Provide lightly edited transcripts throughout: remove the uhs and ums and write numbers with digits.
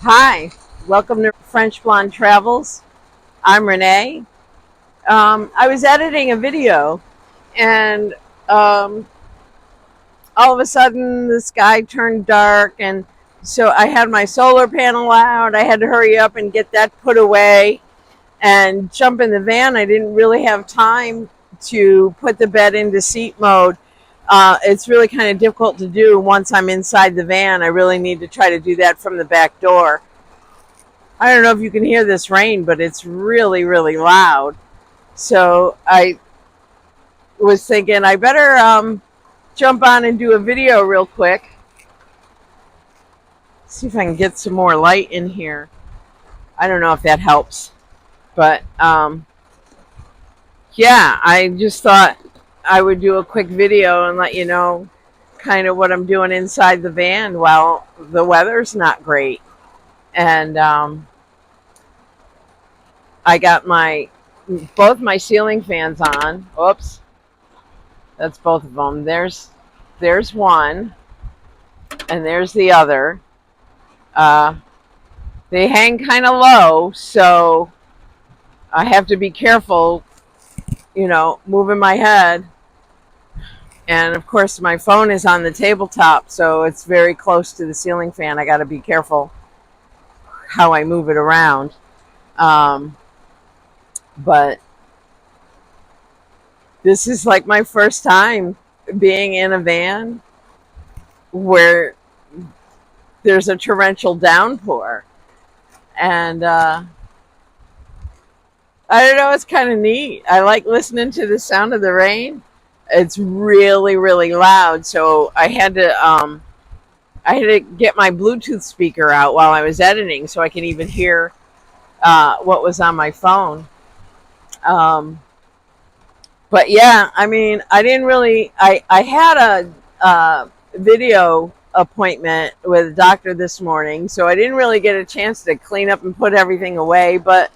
Hi, welcome to French Blonde Travels. I'm Renee. I was editing a video and um, all of a sudden the sky turned dark, and so I had my solar panel out. I had to hurry up and get that put away and jump in the van. I didn't really have time to put the bed into seat mode. It's really kind of difficult to do once I'm inside the van. I really need to try to do that from the back door. I don't know if you can hear this rain, but it's really, really loud. So I was thinking I better jump on and do a video real quick. See if I can get some more light in here. I don't know if that helps, but yeah, I just thought I would do a quick video and let you know kind of what I'm doing inside the van while the weather's not great. And I got both my ceiling fans on. Oops, that's both of them. There's one, and there's the other. Uh, they hang kind of low, so I have to be careful, moving my head. And of course, my phone is on the tabletop, so it's very close to the ceiling fan. I got to be careful how I move it around. But this is like my first time being in a van where there's a torrential downpour. And I don't know, it's kind of neat. I like listening to the sound of the rain. It's really, really loud. So I had to get my Bluetooth speaker out while I was editing so I can even hear what was on my phone. Um, but yeah, I mean, I didn't really. I had a video appointment with a doctor this morning, so I didn't really get a chance to clean up and put everything away. But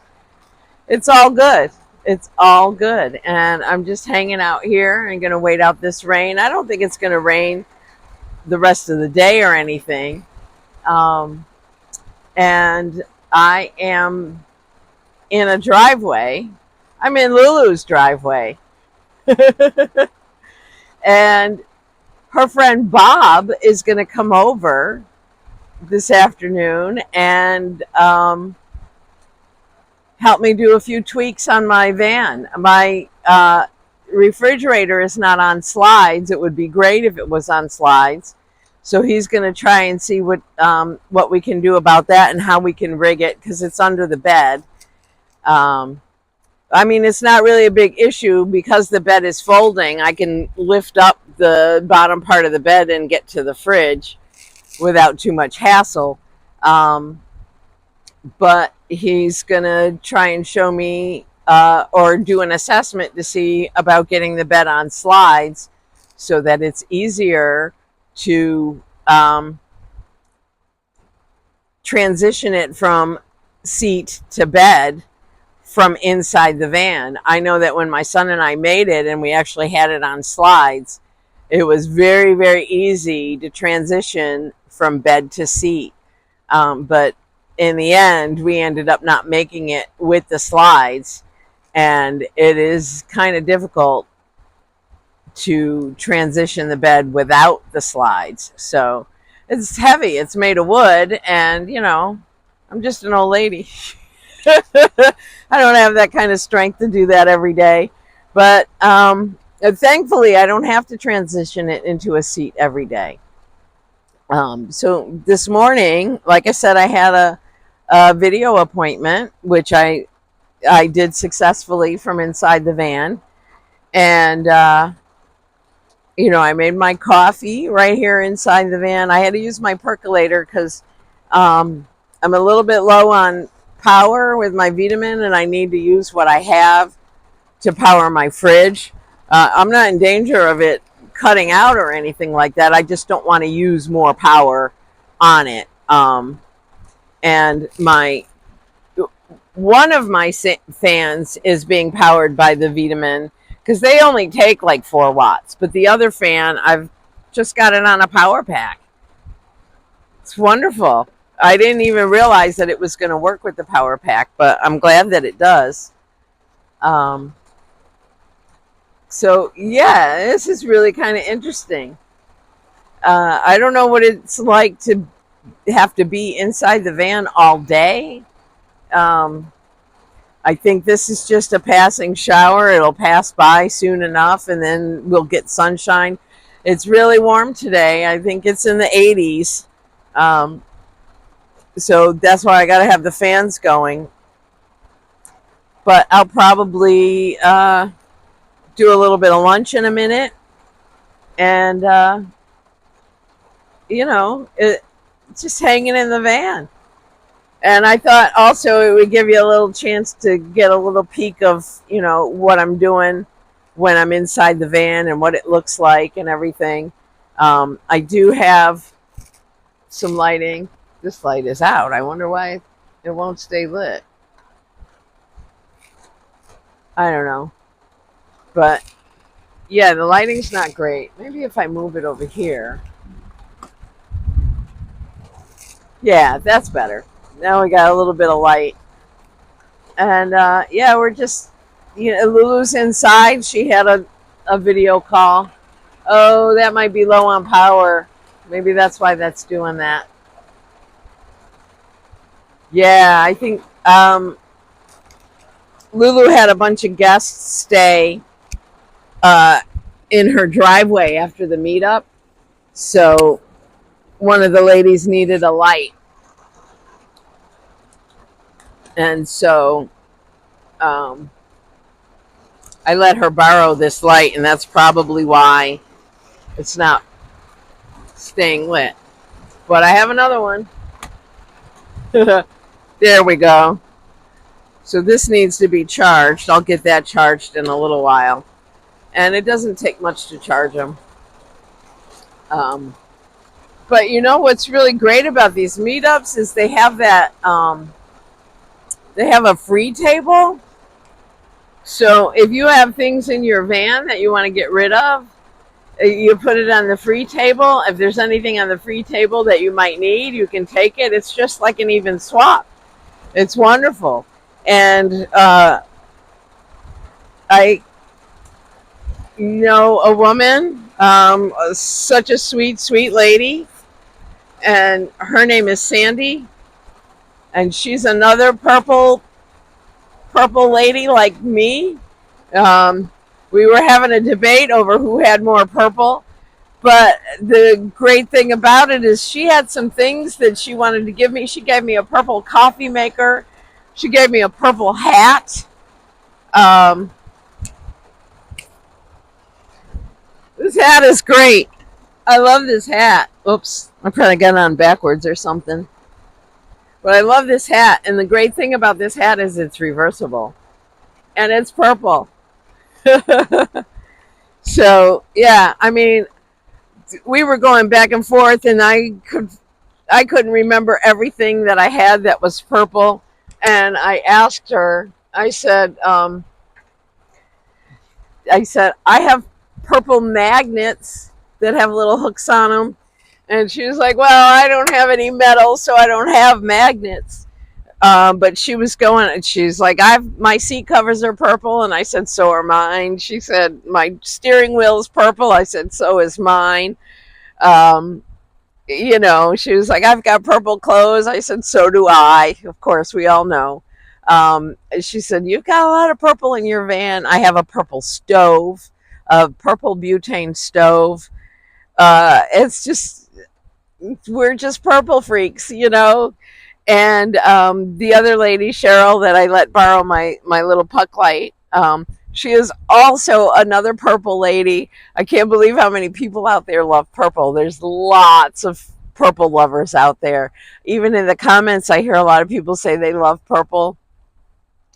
it's all good. It's all good, and I'm just hanging out here and gonna wait out this rain. I don't think it's gonna rain the rest of the day or anything. Um, and I am in a driveway. I'm in Lulu's driveway. And her friend Bob is going to come over this afternoon and help me do a few tweaks on my van. My refrigerator is not on slides. It would be great if it was on slides. So he's going to try and see what we can do about that and how we can rig it because it's under the bed. I mean, it's not really a big issue because the bed is folding. I can lift up the bottom part of the bed and get to the fridge without too much hassle. But he's going to try and show me or do an assessment to see about getting the bed on slides so that it's easier to transition it from seat to bed from inside the van. I know that when my son and I made it and we actually had it on slides, it was very, very easy to transition from bed to seat. But in the end, we ended up not making it with the slides, and it is kind of difficult to transition the bed without the slides. So it's heavy. It's made of wood, and I'm just an old lady. I don't have that kind of strength to do that every day. But thankfully, I don't have to transition it into a seat every day. So this morning, like I said, I had a video appointment, which I did successfully from inside the van. And, I made my coffee right here inside the van. I had to use my percolator because I'm a little bit low on power with my vitamin, and I need to use what I have to power my fridge. I'm not in danger of it cutting out or anything like that. I just don't want to use more power on it. And one of my fans is being powered by the vitamin because they only take like 4 watts, but the other fan, I've just got it on a power pack. It's wonderful. I didn't even realize that it was going to work with the power pack, but I'm glad that it does. Um, so yeah, this is really kind of interesting. I don't know what it's like to have to be inside the van all day. Um, I think this is just a passing shower. It'll pass by soon enough, and then we'll get sunshine. It's really warm today. I think it's in the 80s. Um, so that's why I got to have the fans going. But I'll probably do a little bit of lunch in a minute, and just hanging in the van. And I thought also it would give you a little chance to get a little peek of, what I'm doing when I'm inside the van and what it looks like and everything. I do have some lighting. This light is out. I wonder why it won't stay lit. I don't know. But yeah, the lighting's not great. Maybe if I move it over here. Yeah, that's better. Now we got a little bit of light. And yeah, we're just, Lulu's inside. She had a video call. Oh, that might be low on power. Maybe that's why that's doing that. Yeah, I think Lulu had a bunch of guests stay uh, in her driveway after the meetup. So one of the ladies needed a light. And so I let her borrow this light, and that's probably why it's not staying lit. But I have another one. There we go. So this needs to be charged. I'll get that charged in a little while. And it doesn't take much to charge them. But what's really great about these meetups is they have that, they have a free table. So if you have things in your van that you want to get rid of, you put it on the free table. If there's anything on the free table that you might need, you can take it. It's just like an even swap. It's wonderful. And I know a woman, such a sweet, sweet lady, and her name is Sandy, and she's another purple lady like me. We were having a debate over who had more purple, but the great thing about it is she had some things that she wanted to give me. She gave me a purple coffee maker. She gave me a purple hat. This hat is great. I love this hat. Oops, I probably got it on backwards or something. But I love this hat, and the great thing about this hat is it's reversible. And it's purple. So, yeah, I mean, we were going back and forth, and I couldn't remember everything that I had that was purple. And I asked her, I said, I have purple magnets that have little hooks on them. And she was like, well, I don't have any metal, so I don't have magnets. But she was going, and she's like, my seat covers are purple. And I said, so are mine. She said, my steering wheel is purple. I said, so is mine. She was like, I've got purple clothes. I said, so do I. Of course, we all know. She said, you've got a lot of purple in your van. I have a purple stove, a purple butane stove. It's just, we're just purple freaks, And the other lady, Cheryl, that I let borrow my little puck light, she is also another purple lady. I can't believe how many people out there love purple. There's lots of purple lovers out there. Even in the comments, I hear a lot of people say they love purple.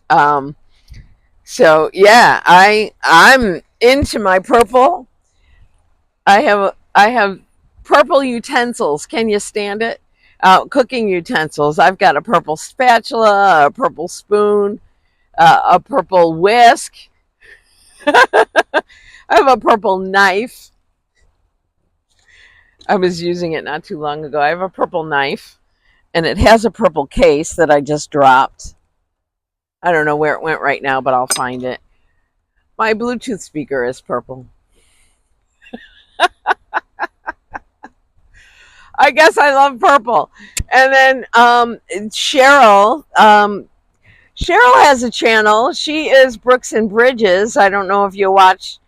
So yeah, I'm into my purple. I have purple utensils. Can you stand it? Cooking utensils. I've got a purple spatula, a purple spoon, a purple whisk. I have a purple knife. I was using it not too long ago. I have a purple knife. And it has a purple case that I just dropped. I don't know where it went right now, but I'll find it. My Bluetooth speaker is purple. I guess I love purple. And then Cheryl has a channel. She is Brooks and Bridges. I don't know if you watch,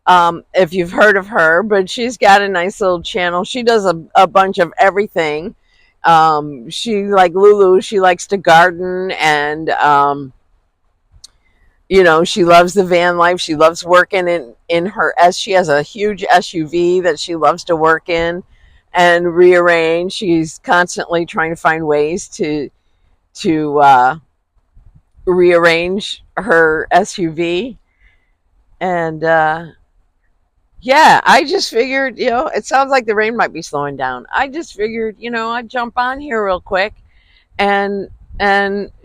if you've heard of her, but she's got a nice little channel. She does a bunch of everything. She, like Lulu, she likes to garden, and she loves the van life. She loves working in her she has a huge SUV that she loves to work in and rearrange. She's constantly trying to find ways to rearrange her SUV. And yeah, I just figured, it sounds like the rain might be slowing down. I just figured, I'd jump on here real quick and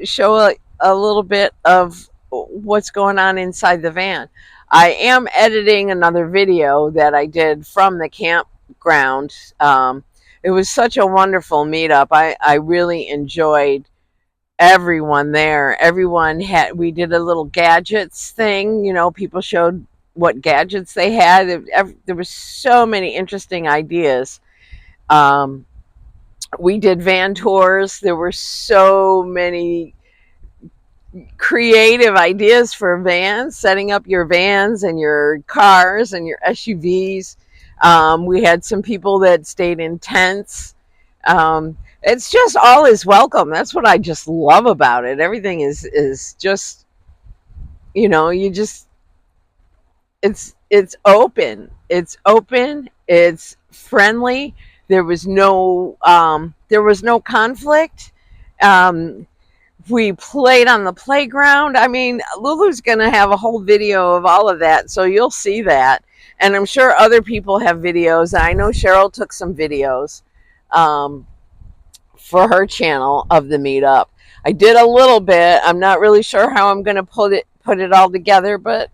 show a little bit of what's going on inside the van. I am editing another video that I did from the campground. It was such a wonderful meetup. I really enjoyed everyone there. We did a little gadgets thing. People showed what gadgets they had. There were so many interesting ideas. We did van tours. There were so many creative ideas for vans, setting up your vans and your cars and your SUVs. We had some people that stayed in tents. It's just all is welcome. That's what I just love about it. Everything is just, you just, it's open. It's open. It's friendly. There was no conflict. We played on the playground. I mean, Lulu's going to have a whole video of all of that, so you'll see that. And I'm sure other people have videos. I know Cheryl took some videos for her channel of the meetup. I did a little bit. I'm not really sure how I'm going to put it all together, but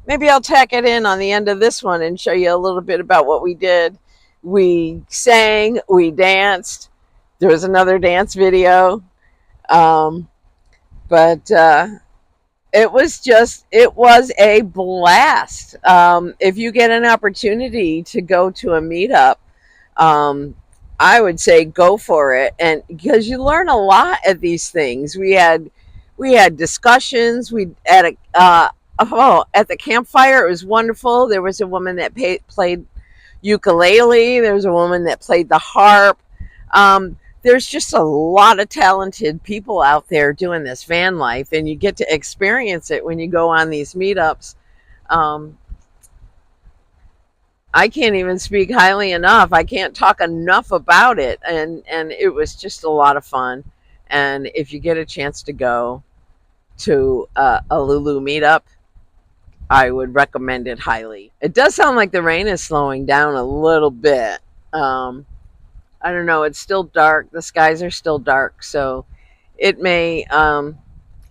maybe I'll tack it in on the end of this one and show you a little bit about what we did. We sang, we danced. There was another dance video. But it was a blast. If you get an opportunity to go to a meetup, I would say go for it. And because you learn a lot at these things. We had discussions. At the campfire, it was wonderful. There was a woman that played ukulele. There was a woman that played the harp. There's just a lot of talented people out there doing this van life, and you get to experience it when you go on these meetups. I can't even speak highly enough. I can't talk enough about it, and it was just a lot of fun. And if you get a chance to go to a Lulu meetup, I would recommend it highly. It does sound like the rain is slowing down a little bit. I don't know. It's still dark. The skies are still dark, so it may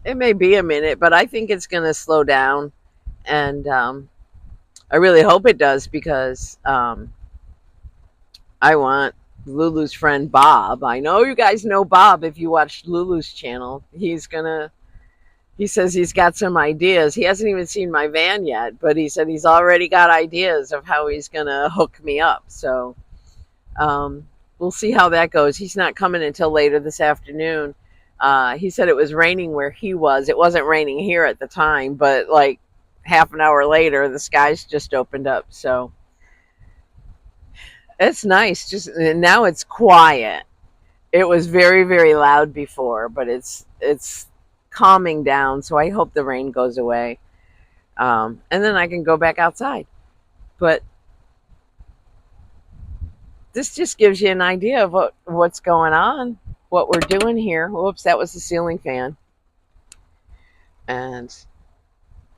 be a minute, but I think it's going to slow down, and I really hope it does because I want Lulu's friend Bob. I know you guys know Bob if you watch Lulu's channel. He says he's got some ideas. He hasn't even seen my van yet, but he said he's already got ideas of how he's going to hook me up. So we'll see how that goes. He's not coming until later this afternoon. He said it was raining where he was. It wasn't raining here at the time, but like half an hour later, the skies just opened up. So it's nice. Just now it's quiet. It was very, very loud before, but it's calming down. So I hope the rain goes away, and then I can go back outside. But this just gives you an idea of what's going on, what we're doing here. Whoops, that was the ceiling fan. And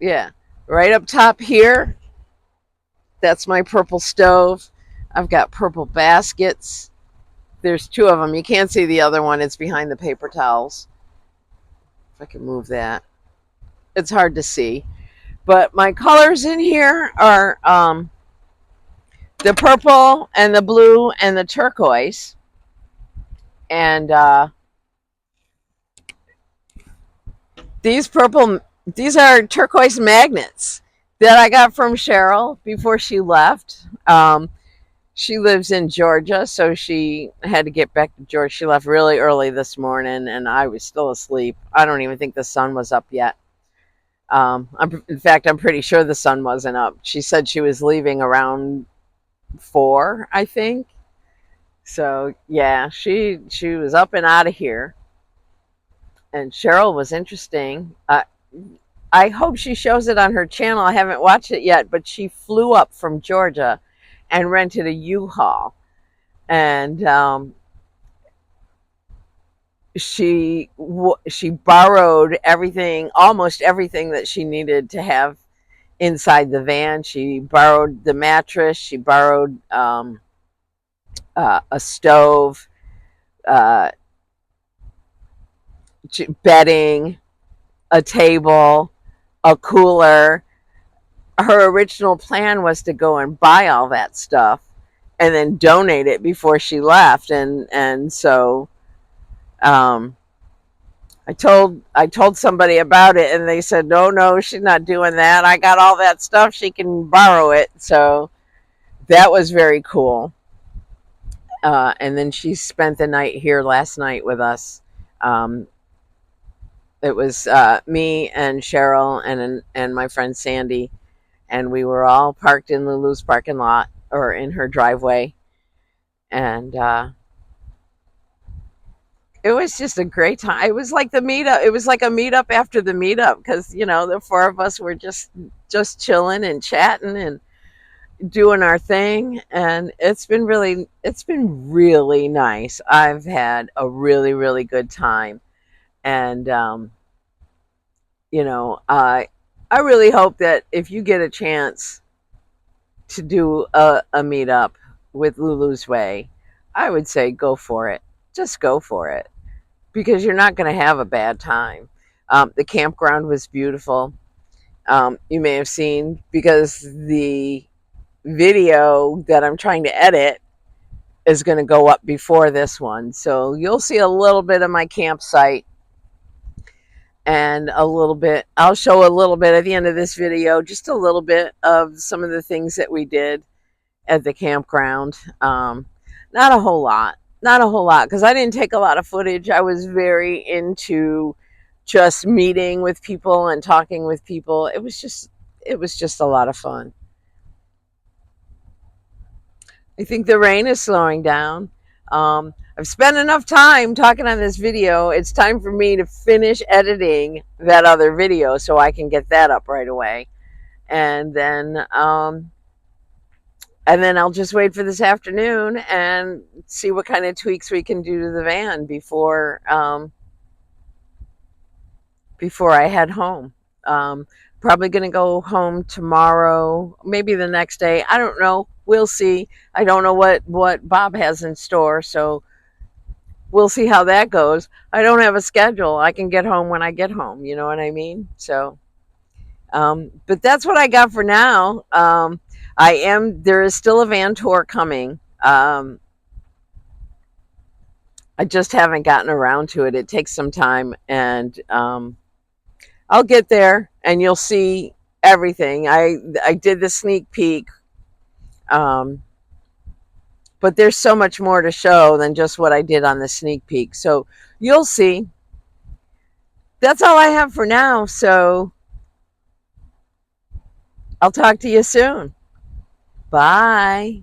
yeah, right up top here, that's my purple stove. I've got purple baskets. There's two of them. You can't see the other one. It's behind the paper towels. If I can move that. It's hard to see. But my colors in here are the purple and the blue and the turquoise. And these these are turquoise magnets that I got from Cheryl before she left. She lives in Georgia, so she had to get back to Georgia. She left really early this morning, and I was still asleep. I don't even think the sun was up yet. In fact, I'm pretty sure the sun wasn't up. She said she was leaving around 4, I think. So yeah, she was up and out of here. And Cheryl was interesting. I hope she shows it on her channel. I haven't watched it yet, but she flew up from Georgia and rented a U-Haul, and she borrowed everything, almost everything that she needed to have inside the van. She borrowed the mattress. She borrowed a stove, uh, bedding, a table, a cooler. Her original plan was to go and buy all that stuff and then donate it before she left. And so I told somebody about it, and they said, no, she's not doing that. I got all that stuff. She can borrow it. So that was very cool. And then she spent the night here last night with us. It was me and Cheryl and my friend Sandy, and we were all parked in Lulu's parking lot, or in her driveway, and it was just a great time. It was like the meetup. It was like a meetup after the meetup, because the 4 of us were just chilling and chatting and doing our thing, and it's been really nice. I've had a really, really good time, and I really hope that if you get a chance to do a meetup with Lulu's Way, I would say go for it. Just go for it, because you're not going to have a bad time. The campground was beautiful. You may have seen, because the video that I'm trying to edit is going to go up before this one. So you'll see a little bit of my campsite, and I'll show a little bit at the end of this video, just a little bit of some of the things that we did at the campground. Not a whole lot, because I didn't take a lot of footage. I was very into just meeting with people and talking with people. It was just a lot of fun. I think the rain is slowing down. I've spent enough time talking on this video. It's time for me to finish editing that other video so I can get that up right away. And then I'll just wait for this afternoon and see what kind of tweaks we can do to the van before I head home. Probably going to go home tomorrow, maybe the next day. I don't know. We'll see. I don't know what Bob has in store, so we'll see how that goes. I don't have a schedule. I can get home when I get home. You know what I mean? So, but that's what I got for now. There is still a van tour coming. I just haven't gotten around to it. It takes some time, and I'll get there and you'll see everything. I did the sneak peek. But there's so much more to show than just what I did on the sneak peek. So you'll see. That's all I have for now. So I'll talk to you soon. Bye.